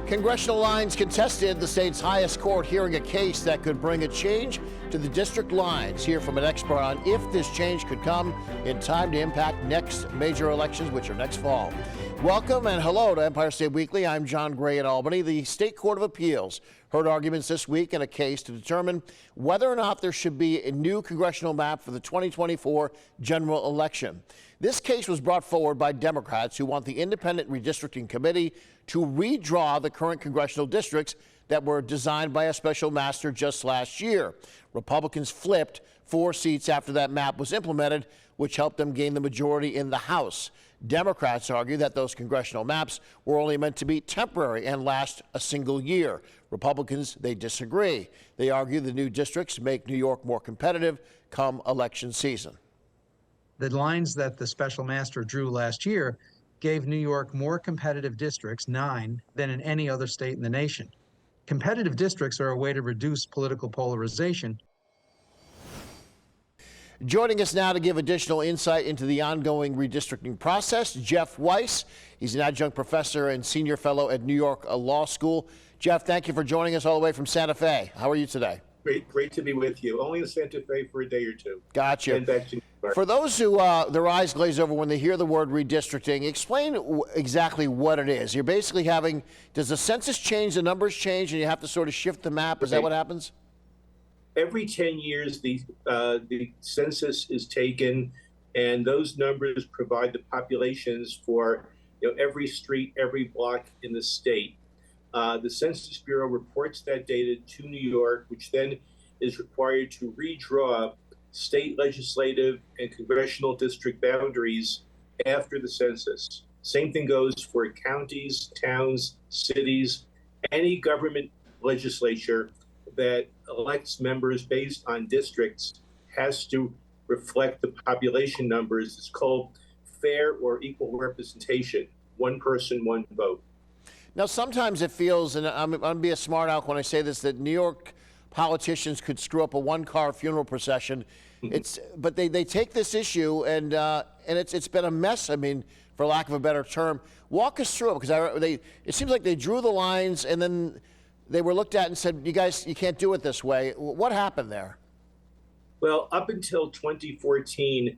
Congressional lines contested, the state's highest court hearing a case that could bring a change to the district lines. Hear from an expert on if this change could come in time to impact next major elections, which are next fall. Welcome and hello to Empire State Weekly. I'm John Gray in Albany. The State Court of Appeals heard arguments this week in a case to determine whether or not there should be a new congressional map for the 2024 general election. This case was brought forward by Democrats who want the Independent Redistricting Committee to redraw the current congressional districts that were designed by a special master just last year. Republicans flipped 4 seats after that map was implemented, which helped them gain the majority in the House. Democrats argue that those congressional maps were only meant to be temporary and last a single year. Republicans, they disagree. They argue the new districts make New York more competitive come election season. The lines that the special master drew last year gave New York more competitive districts, 9, than in any other state in the nation. Competitive districts are a way to reduce political polarization. Joining us now to give additional insight into the ongoing redistricting process, Jeff Weiss. He's an adjunct professor and senior fellow at New York Law School. Jeff, thank you for joining us all the way from Santa Fe. How are you today? Great to be with you. Only in Santa Fe for a day or two. Gotcha. And back to New York. For those who their eyes glaze over when they hear the word redistricting, explain exactly what it is. You're basically having, does the census change, the numbers change, and you have to sort of shift the map? Is that what happens? Every 10 years, the census is taken, and those numbers provide the populations for every street, every block in the state. The Census Bureau reports that data to New York, which then is required to redraw state legislative and congressional district boundaries after the census. Same thing goes for counties, towns, cities, any government legislature that elects members based on districts has to reflect the population numbers. It's called fair or equal representation. One person, one vote. Now, sometimes it feels, and I'm going to be a smart aleck when I say this, that New York politicians could screw up a one-car funeral procession. But they take this issue, and it's been a mess, I mean, for lack of a better term. Walk us through it, because it seems like they drew the lines, and then they were looked at and said, you guys, you can't do it this way. What happened there? Well, up until 2014,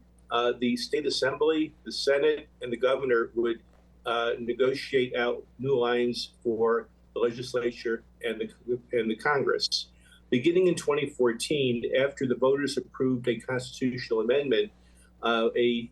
the state assembly, the Senate, and the governor would negotiate out new lines for the legislature and the Congress. Beginning in 2014, after the voters approved a constitutional amendment, an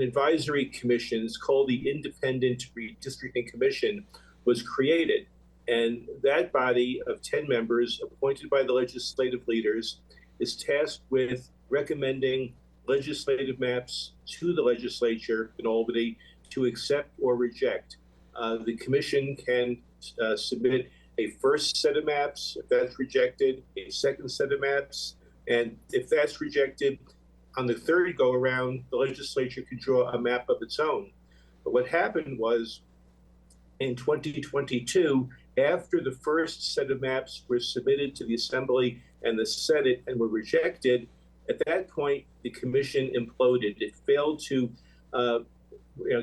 advisory commission, it's called the Independent Redistricting Commission, was created. And that body of 10 members appointed by the legislative leaders is tasked with recommending legislative maps to the legislature in Albany to accept or reject. The commission can submit a first set of maps. If that's rejected, a second set of maps. And if that's rejected, on the third go around, the legislature could draw a map of its own. But what happened was in 2022, after the first set of maps were submitted to the Assembly and the Senate and were rejected, at that point, the commission imploded. It failed to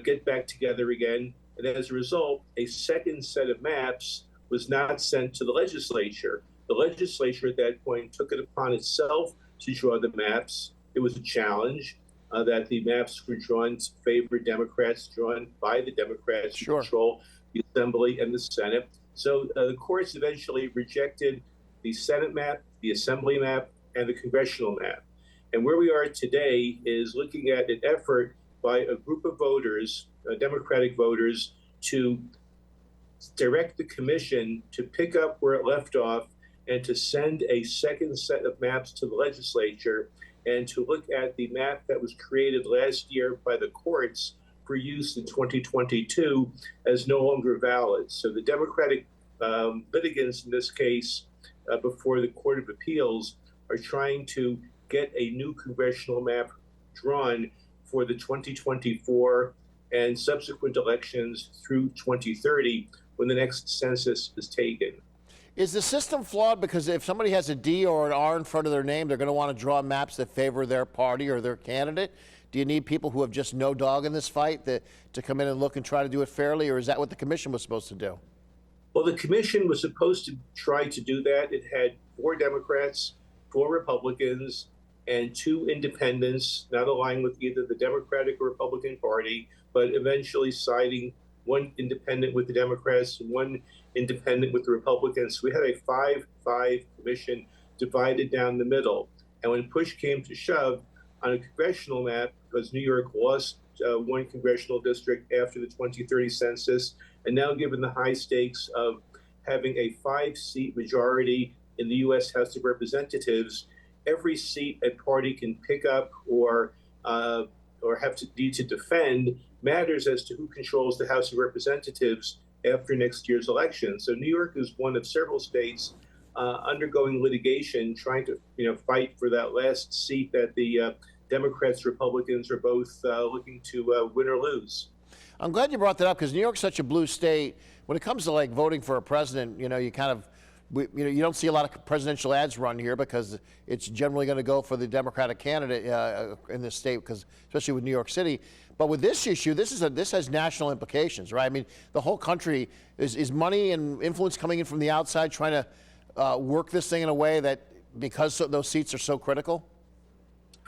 get back together again. And as a result, a second set of maps was not sent to the legislature. The legislature at that point took it upon itself to draw the maps. It was a challenge that the maps were drawn to favor Democrats, drawn by the Democrats who control the Assembly and the Senate. So the courts eventually rejected the Senate map, the Assembly map, and the congressional map. And where we are today is looking at an effort by a group of voters, Democratic voters, to direct the commission to pick up where it left off and to send a second set of maps to the legislature and to look at the map that was created last year by the courts for use in 2022 as no longer valid. So the Democratic litigants in this case before the Court of Appeals are trying to get a new congressional map drawn for the 2024 and subsequent elections through 2030 when the next census is taken. Is the system flawed? Because if somebody has a D or an R in front of their name, they're going to want to draw maps that favor their party or their candidate. Do you need people who have just no dog in this fight to come in and look and try to do it fairly, or is that what the commission was supposed to do? Well, the commission was supposed to try to do that. It had 4 Democrats, 4 Republicans, and 2 independents, not aligned with either the Democratic or Republican Party, but eventually siding 1 independent with the Democrats and 1 independent with the Republicans. So we had a 5-5 commission divided down the middle. And when push came to shove on a congressional map, because New York lost 1 congressional district after the 2030 census, and now given the high stakes of having a 5-seat majority in the U.S. House of Representatives, every seat a party can pick up or need to defend matters as to who controls the House of Representatives after next year's election. So New York is one of several states undergoing litigation, trying to fight for that last seat that the Democrats, Republicans are both looking to win or lose. I'm glad you brought that up because New York's such a blue state. When it comes to like voting for a president, you kind of, you don't see a lot of presidential ads run here because it's generally going to go for the Democratic candidate in this state, because especially with New York City. But with this issue, this has national implications, right? I mean, the whole country is money and influence coming in from the outside trying to work this thing in a way that, because those seats are so critical?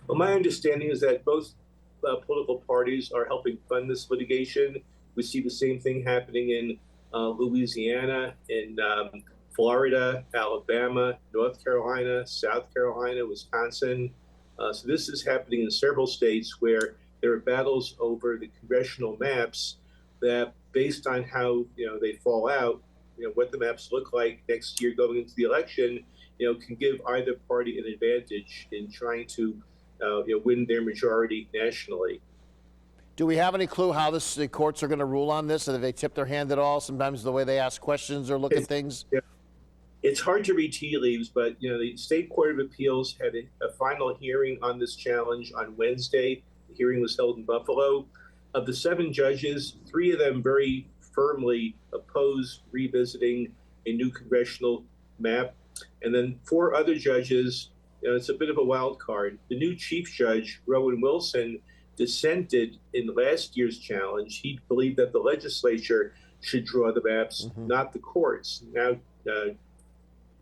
Well, my understanding is that both political parties are helping fund this litigation. We see the same thing happening in Louisiana, in Florida, Alabama, North Carolina, South Carolina, Wisconsin. So this is happening in several states where there are battles over the congressional maps that, based on how they fall out, what the maps look like next year going into the election, can give either party an advantage in trying to win their majority nationally. Do we have any clue how the courts are going to rule on this? Or do they tip their hand at all? Sometimes the way they ask questions or look at things? Yeah. It's hard to read tea leaves, but the State Court of Appeals had a final hearing on this challenge on Wednesday. The hearing was held in Buffalo. Of the 7 judges, 3 of them very firmly oppose revisiting a new congressional map. And then 4 other judges, it's a bit of a wild card. The new chief judge, Rowan Wilson, dissented in last year's challenge. He believed that the legislature should draw the maps, not the courts. Now,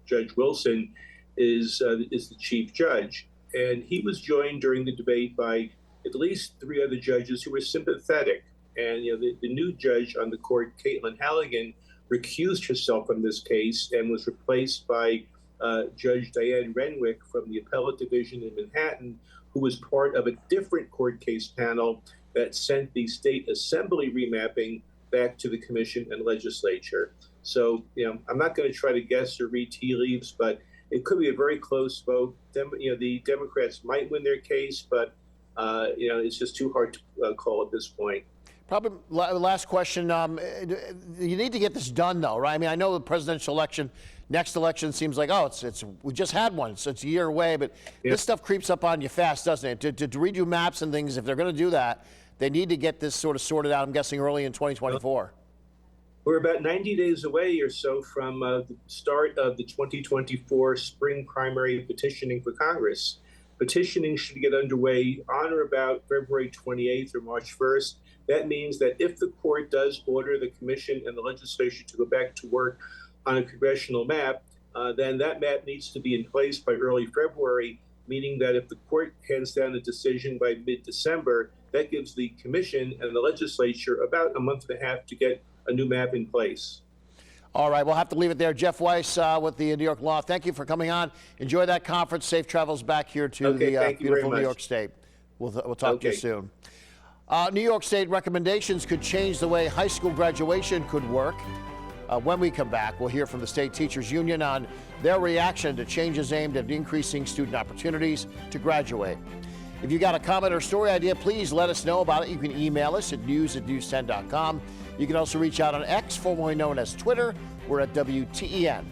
Judge Wilson is the chief judge. And he was joined during the debate by at least 3 other judges who were sympathetic. And the new judge on the court, Caitlin Halligan, recused herself from this case and was replaced by Judge Diane Renwick from the Appellate Division in Manhattan, who was part of a different court case panel that sent the state assembly remapping back to the commission and legislature. So, I'm not going to try to guess or read tea leaves, but it could be a very close vote. The Democrats might win their case, but it's just too hard to call at this point. Probably last question. You need to get this done, though, right? I mean, I know the presidential election, next election seems like, we just had one, so it's a year away, but this stuff creeps up on you fast, doesn't it? To redo maps and things, if they're going to do that, they need to get this sort of sorted out, I'm guessing, early in 2024. We're about 90 days away or so from the start of the 2024 spring primary petitioning for Congress. Petitioning should get underway on or about February 28th or March 1st. That means that if the court does order the commission and the legislature to go back to work on a congressional map, then that map needs to be in place by early February, meaning that if the court hands down a decision by mid-December, that gives the commission and the legislature about a month and a half to get a new map in place. All right, we'll have to leave it there. Jeff Weiss with the New York Law. Thank you for coming on. Enjoy that conference. Safe travels back here to the beautiful New York State. We'll talk to you soon. New York State recommendations could change the way high school graduation could work. When we come back, we'll hear from the State Teachers Union on their reaction to changes aimed at increasing student opportunities to graduate. If you got a comment or story idea, please let us know about it. You can email us at news@news10.com. You can also reach out on X, formerly known as Twitter. We're at WTEN.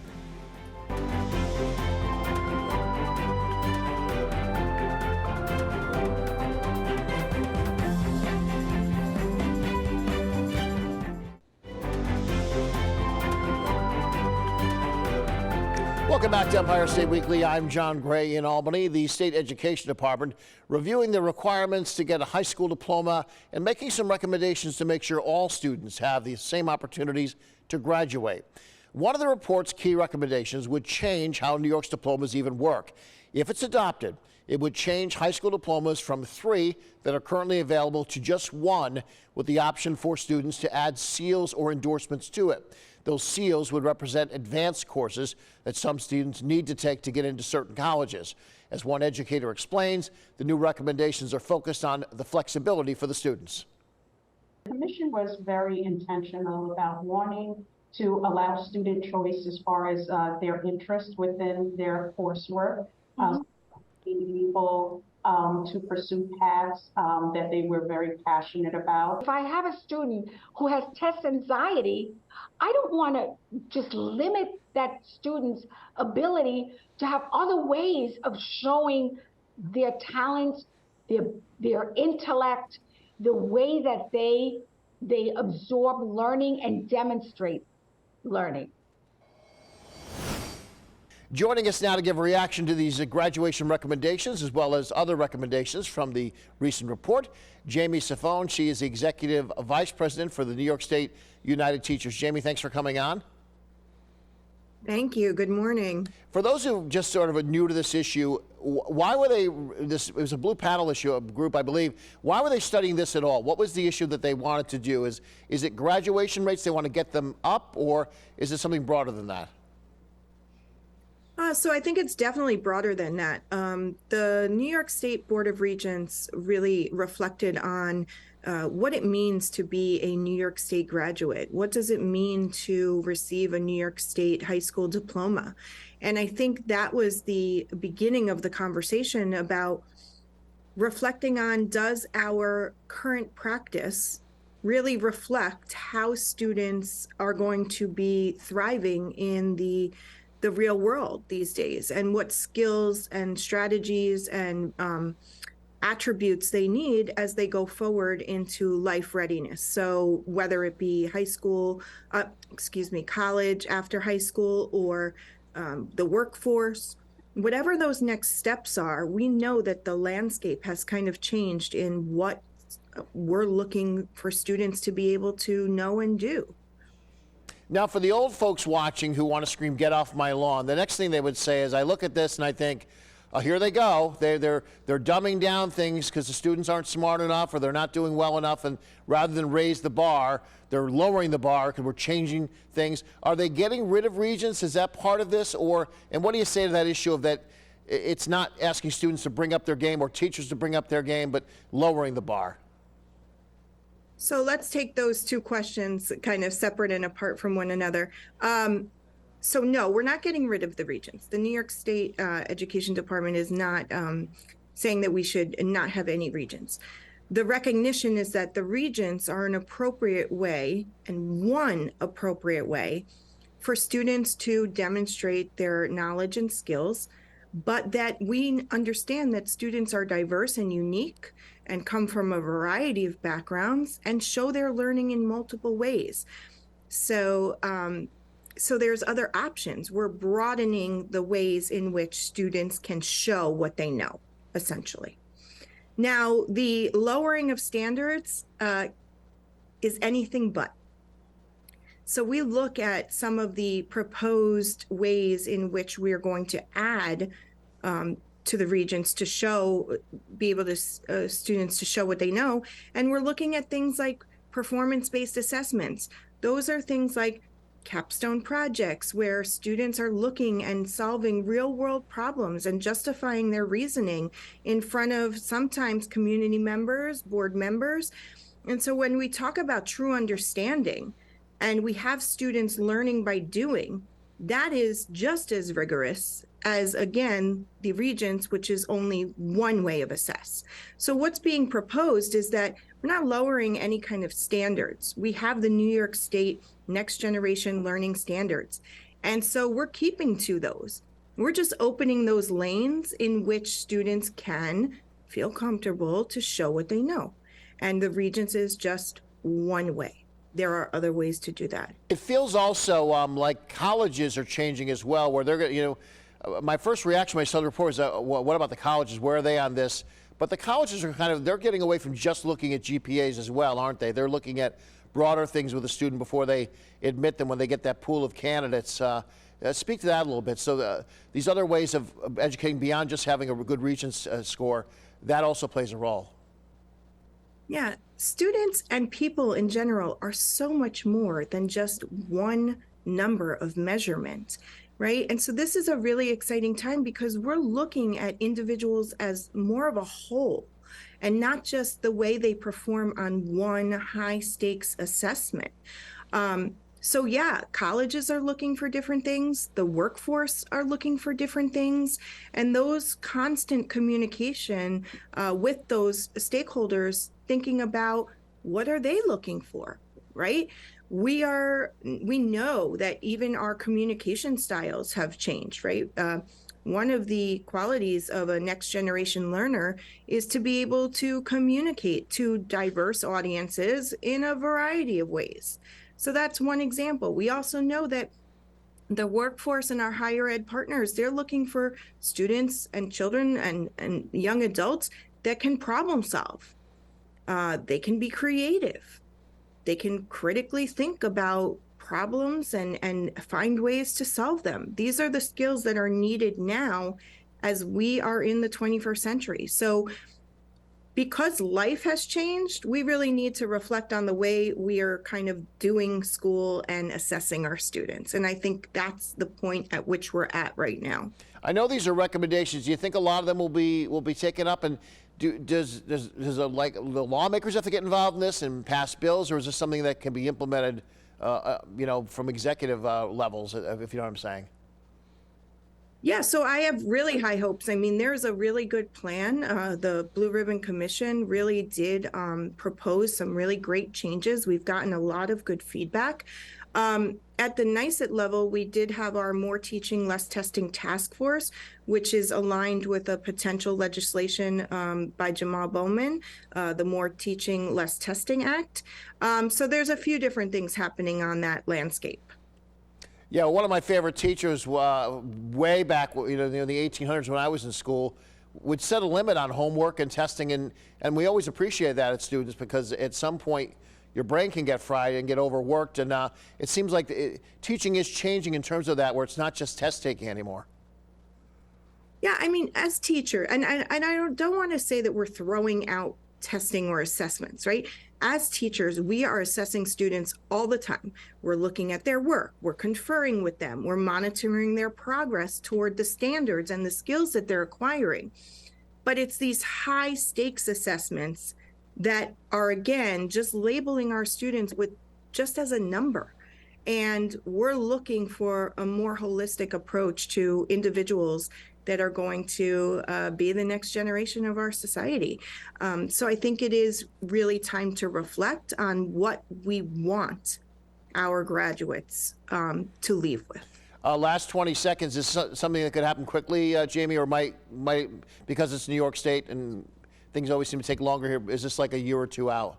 Welcome back to Empire State Weekly. I'm John Gray in Albany. The State Education Department reviewing the requirements to get a high school diploma and making some recommendations to make sure all students have the same opportunities to graduate. One of the report's key recommendations would change how New York's diplomas even work. If it's adopted, it would change high school diplomas from 3 that are currently available to just 1, with the option for students to add seals or endorsements to it. Those seals would represent advanced courses that some students need to take to get into certain colleges. As one educator explains, the new recommendations are focused on the flexibility for the students. The commission was very intentional about wanting to allow student choice as far as their interest within their coursework. People to pursue paths that they were very passionate about. If I have a student who has test anxiety, I don't want to just limit that student's ability to have other ways of showing their talents, their intellect, the way that they absorb learning and demonstrate learning. Joining us now to give a reaction to these graduation recommendations, as well as other recommendations from the recent report, Jamie Safone. She is the Executive Vice President for the New York State United Teachers. Jamie, thanks for coming on. Thank you. Good morning. For those who just sort of are new to this issue, why were they, it was a blue panel issue, a group, I believe. Why were they studying this at all? What was the issue that they wanted to do? Is it graduation rates, they want to get them up, or is it something broader than that? So I think it's definitely broader than that. The New York State Board of Regents really reflected on what it means to be a New York State graduate. What does it mean to receive a New York State high school diploma? And I think that was the beginning of the conversation about reflecting on, does our current practice really reflect how students are going to be thriving in the real world these days, and what skills and strategies and attributes they need as they go forward into life readiness. So whether it be high school, college after high school, or the workforce, whatever those next steps are, we know that the landscape has kind of changed in what we're looking for students to be able to know and do. Now, for the old folks watching who want to scream, "Get off my lawn," the next thing they would say is, I look at this and I think, oh, here they go. They're dumbing down things because the students aren't smart enough or they're not doing well enough, and rather than raise the bar, they're lowering the bar because we're changing things. Are they getting rid of regents? Is that part of this? And what do you say to that issue of that it's not asking students to bring up their game or teachers to bring up their game, but lowering the bar? So let's take those two questions kind of separate and apart from one another. So no, we're not getting rid of the regents. The New York State Education Department is not saying that we should not have any regents. The recognition is that the regents are an appropriate way, and one appropriate way, for students to demonstrate their knowledge and skills, but that we understand that students are diverse and unique and come from a variety of backgrounds and show their learning in multiple ways. So there's other options. We're broadening the ways in which students can show what they know, essentially. Now, the lowering of standards is anything but. So we look at some of the proposed ways in which we are going to add to the regents to be able to students to show what they know. And we're looking at things like performance-based assessments. Those are things like capstone projects where students are looking and solving real-world problems and justifying their reasoning in front of sometimes community members, board members. And so when we talk about true understanding and we have students learning by doing, that is just as rigorous as, again, the regents, which is only one way of assess. So what's being proposed is that we're not lowering any kind of standards. We have the New York State Next Generation Learning Standards. And so we're keeping to those. We're just opening those lanes in which students can feel comfortable to show what they know. And the regents is just one way. There are other ways to do that. It feels also like colleges are changing as well, where they're, my first reaction when I saw the report is, what about the colleges? Where are they on this? But the colleges are they're getting away from just looking at GPAs as well, aren't they? They're looking at broader things with a student before they admit them when they get that pool of candidates. Speak to that a little bit. So these other ways of educating beyond just having a good Regents score, that also plays a role. Yeah, students and people in general are so much more than just one number of measurement, right? And so this is a really exciting time because we're looking at individuals as more of a whole and not just the way they perform on one high stakes assessment. So yeah, colleges are looking for different things. The workforce are looking for different things. And those constant communication with those stakeholders, thinking about what are they looking for, right? We know that even our communication styles have changed, right? One of the qualities of a next generation learner is to be able to communicate to diverse audiences in a variety of ways. So that's one example. We also know that the workforce and our higher ed partners, they're looking for students and children and young adults that can problem solve. They can be creative. They can critically think about problems and find ways to solve them. These are the skills that are needed now as we are in the 21st century. So because life has changed, we really need to reflect on the way we are kind of doing school and assessing our students. And I think that's the point at which we're at right now. I know these are recommendations. Do you think a lot of them will be taken up? And does the lawmakers have to get involved in this and pass bills, or is this something that can be implemented, from executive levels, if you know what I'm saying? Yeah, so I have really high hopes. I mean, there's a really good plan. The Blue Ribbon Commission really did propose some really great changes. We've gotten a lot of good feedback. At the NYSET level, we did have our More Teaching, Less Testing task force, which is aligned with a potential legislation by Jamal Bowman, the More Teaching, Less Testing Act. So there's a few different things happening on that landscape. Yeah, one of my favorite teachers way back, in the 1800s when I was in school, would set a limit on homework and testing, and we always appreciate that at students because at some point your brain can get fried and get overworked, and it seems like teaching is changing in terms of that, where it's not just test taking anymore. Yeah, I mean, as teacher, and I don't want to say that we're throwing out testing or assessments, right? As teachers, we are assessing students all the time. We're looking at their work, we're conferring with them, we're monitoring their progress toward the standards and the skills that they're acquiring. But it's these high stakes assessments that are, again, just labeling our students with just as a number. And we're looking for a more holistic approach to individuals that are going to be the next generation of our society. So I think it is really time to reflect on what we want our graduates to leave with. Last 20 seconds, is something that could happen quickly, Jamie, or might because it's New York State and things always seem to take longer here, is this like a year or two out?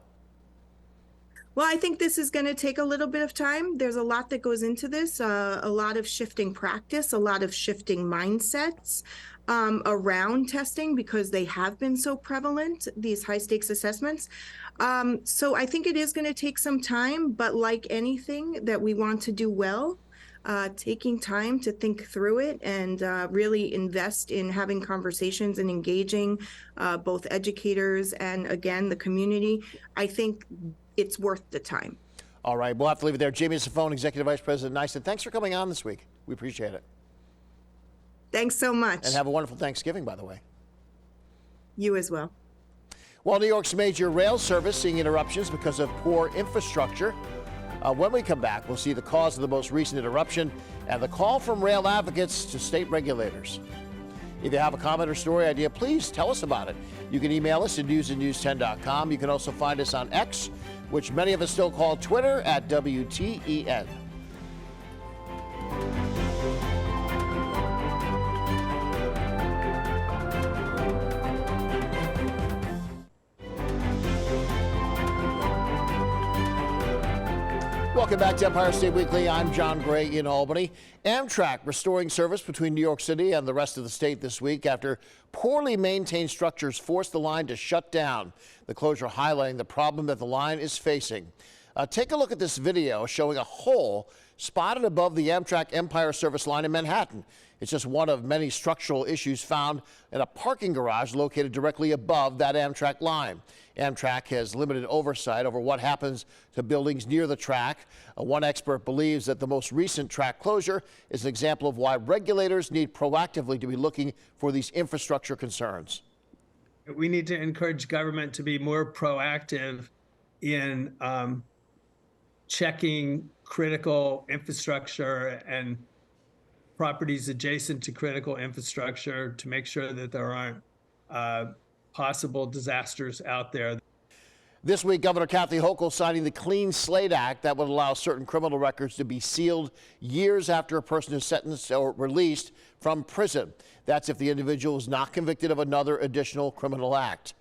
Well, I think this is going to take a little bit of time. There's a lot that goes into this, a lot of shifting practice, a lot of shifting mindsets around testing because they have been so prevalent, these high stakes assessments. So I think it is going to take some time, but like anything that we want to do well, taking time to think through it and really invest in having conversations and engaging both educators and, again, the community, I think it's worth the time. All right, we'll have to leave it there. Jamie Safone, Executive Vice President, NYSET, thanks for coming on this week. We appreciate it. Thanks so much. And have a wonderful Thanksgiving, by the way. You as well. Well, New York's major rail service seeing interruptions because of poor infrastructure. When we come back, we'll see the cause of the most recent interruption and the call from rail advocates to state regulators. If you have a comment or story idea, please tell us about it. You can email us at news@news10.com. You can also find us on X, which many of us still call Twitter, at WTEN. Welcome back to Empire State Weekly. I'm John Gray in Albany. Amtrak restoring service between New York City and the rest of the state this week after poorly maintained structures forced the line to shut down. The closure highlighting the problem that the line is facing. Take a look at this video showing a hole spotted above the Amtrak Empire Service line in Manhattan. It's just one of many structural issues found in a parking garage located directly above that Amtrak line. Amtrak has limited oversight over what happens to buildings near the track. One expert believes that the most recent track closure is an example of why regulators need proactively to be looking for these infrastructure concerns. We need to encourage government to be more proactive in checking critical infrastructure and properties adjacent to critical infrastructure to make sure that there aren't possible disasters out there. This week, Governor Kathy Hochul signing the Clean Slate Act that would allow certain criminal records to be sealed years after a person is sentenced or released from prison. That's if the individual is not convicted of another additional criminal act.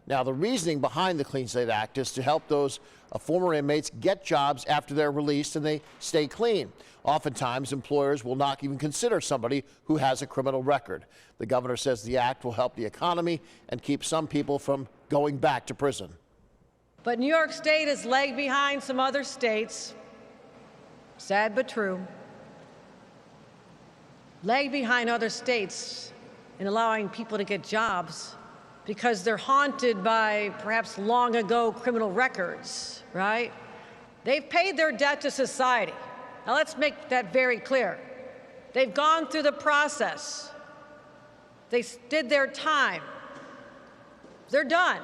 Now, the reasoning behind the Clean Slate Act is to help those former inmates get jobs after they're released and they stay clean. Oftentimes, employers will not even consider somebody who has a criminal record. The governor says the act will help the economy and keep some people from going back to prison. But New York State has lagged behind some other states, sad but true, lagged behind other states in allowing people to get jobs because they're haunted by perhaps long ago criminal records, right? They've paid their debt to society. Now let's make that very clear. They've gone through the process. They did their time. They're done.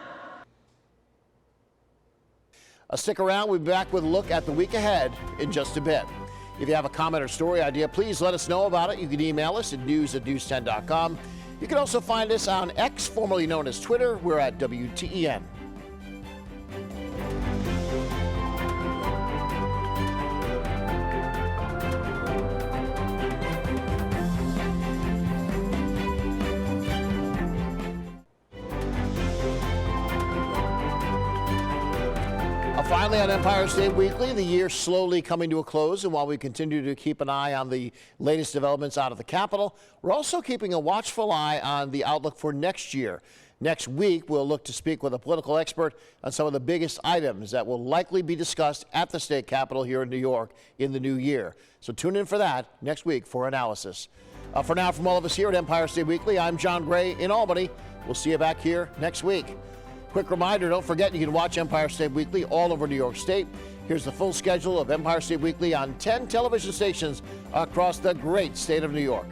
Stick around. We'll be back with a look at the week ahead in just a bit. If you have a comment or story idea, please let us know about it. You can email us at news@news10.com. You can also find us on X, formerly known as Twitter. We're at WTEN. Finally, on Empire State Weekly, the year slowly coming to a close, and while we continue to keep an eye on the latest developments out of the Capitol, we're also keeping a watchful eye on the outlook for next year. Next week, we'll look to speak with a political expert on some of the biggest items that will likely be discussed at the state capitol here in New York in the new year. So tune in for that next week for analysis. For now, from all of us here at Empire State Weekly, I'm John Gray in Albany. We'll see you back here next week. Quick reminder, don't forget you can watch Empire State Weekly all over New York State. Here's the full schedule of Empire State Weekly on 10 television stations across the great state of New York.